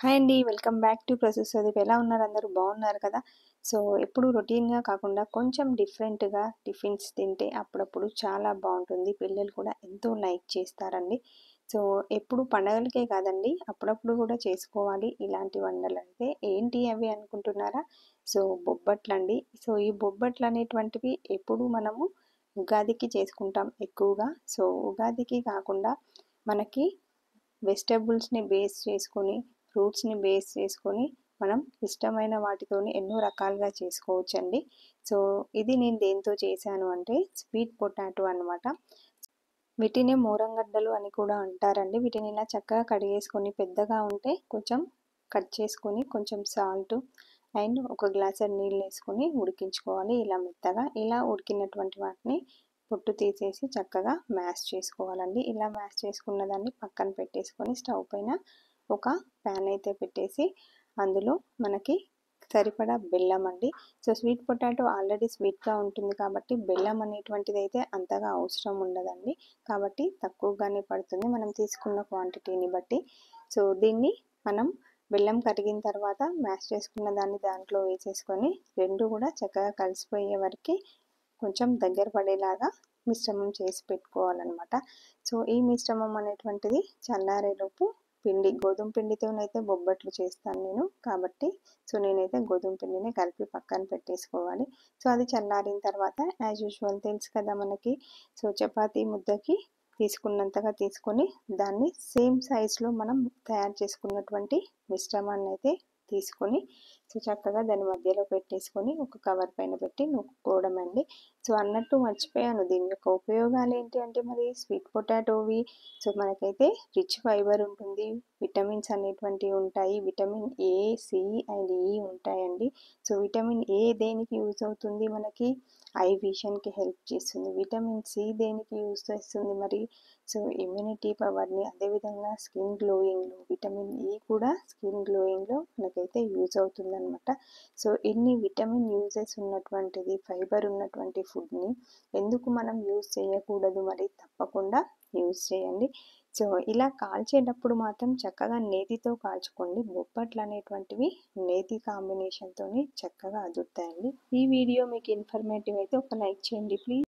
Hi అండి. Welcome back to process సోదిప్. ఎలా ఉన్నారు అందరూ? బాగున్నారు కదా? సో ఎప్పుడు రొటీన్‌గా కాకుండా కొంచెం డిఫరెంట్‌గా టిఫిన్స్ తింటే అప్పుడప్పుడు చాలా బాగుంటుంది. పిల్లలు కూడా ఎంతో లైక్ చేస్తారండి. సో ఎప్పుడు పండగలకే కాదండి, అప్పుడప్పుడు కూడా చేసుకోవాలి ఇలాంటి వంటలైతే. ఏంటి అవి అనుకుంటున్నారా? సో బొబ్బట్లండి. సో ఈ బొబ్బట్లు అనేటువంటివి ఎప్పుడు మనము ఉగాదికి చేసుకుంటాం ఎక్కువగా. సో ఉగాదికి కాకుండా మనకి వెజిటబుల్స్ని బేస్ చేసుకొని, ఫ్రూట్స్ని బేస్ చేసుకొని మనం ఇష్టమైన వాటితోని ఎన్నో రకాలుగా చేసుకోవచ్చండి. సో ఇది నేను దేంతో చేశాను అంటే స్వీట్ పొటాటో అనమాట. వీటిని మోరంగడ్డలు అని కూడా అంటారండి. వీటిని ఇలా చక్కగా కడిగేసుకొని, పెద్దగా ఉంటే కొంచెం కట్ చేసుకొని, కొంచెం సాల్ట్ అండ్ ఒక గ్లాసెడ్ నీళ్ళు వేసుకొని ఉడికించుకోవాలి ఇలా మెత్తగా. ఇలా ఉడికినటువంటి వాటిని పొట్టు తీసేసి చక్కగా మ్యాష్ చేసుకోవాలండి. ఇలా మ్యాష్ చేసుకున్న దాన్ని పక్కన పెట్టేసుకొని స్టవ్ పైన ఒక ప్యాన్ అయితే పెట్టేసి అందులో మనకి సరిపడా బెల్లం అండి. సో స్వీట్ పొటాటో ఆల్రెడీ స్వీట్గా ఉంటుంది కాబట్టి బెల్లం అనేటువంటిది అయితే అంతగా అవసరం ఉండదండి. కాబట్టి తక్కువగానే పడుతుంది మనం తీసుకున్న క్వాంటిటీని బట్టి. సో దీన్ని మనం బెల్లం కరిగిన తర్వాత మ్యాష్ చేసుకున్న దాన్ని దాంట్లో వేసేసుకొని రెండు కూడా చక్కగా కలిసిపోయే వరకు కొంచెం దగ్గర పడేలాగా మిశ్రమం చేసి పెట్టుకోవాలన్నమాట. సో ఈ మిశ్రమం అనేటువంటిది చల్లారేలోపు గోధుమ పిండితోనైతే బొబ్బట్లు చేస్తాను నేను కాబట్టి, సో నేనైతే గోధుమ పిండిని కలిపి పక్కన పెట్టేసుకోవాలి. సో అది చల్లారిన తర్వాత యాజ్ యూజువల్ తెలుసు కదా మనకి, సో చపాతీ ముద్దకి తీసుకున్నంతగా తీసుకొని దాన్ని సేమ్ సైజులో మనం తయారు చేసుకున్నటువంటి మిశ్రమాన్ని అయితే తీసుకొని సో చక్కగా దాని మధ్యలో పెట్టేసుకొని ఒక కవర్ పైన పెట్టి నూరుకోవడం అండి. సో అన్నట్టు మర్చిపోయాను, దీని యొక్క ఉపయోగాలు ఏంటి అంటే మరి స్వీట్ పొటాటోవి సో మనకైతే రిచ్ ఫైబర్ ఉంటుంది, విటమిన్స్ అనేటువంటివి ఉంటాయి. విటమిన్ ఏ, సి అండ్ ఈ ఉంటాయండి. సో విటమిన్ ఏ దేనికి యూజ్ అవుతుంది మనకి? ఐ విజన్కి హెల్ప్ చేస్తుంది. విటమిన్ సి దేనికి యూజ్ చేస్తుంది మరి? సో ఇమ్యూనిటీ పవర్ని, అదేవిధంగా స్కిన్ గ్లోయింగ్లో విటమిన్ ఈ కూడా స్కిన్ గ్లోయింగ్లో మనకైతే యూజ్ అవుతుందన్నమాట. సో ఇన్ని విటమిన్ యూజెస్ ఉన్నటువంటిది, ఫైబర్ ఉన్నటువంటి ఫుడ్ని ఎందుకు మనం యూజ్ చేయకూడదు? మరి తప్పకుండా యూజ్ చేయండి. సో ఇలా కాల్చేటప్పుడు మాత్రం చక్కగా నేతితో కాల్చుకోండి. బొబ్బట్లు అనేటువంటివి నేతి కాంబినేషన్తో చక్కగా అదురుతాయండి. ఈ వీడియో మీకు ఇన్ఫర్మేటివ్ అయితే ఒక లైక్ చేయండి ప్లీజ్.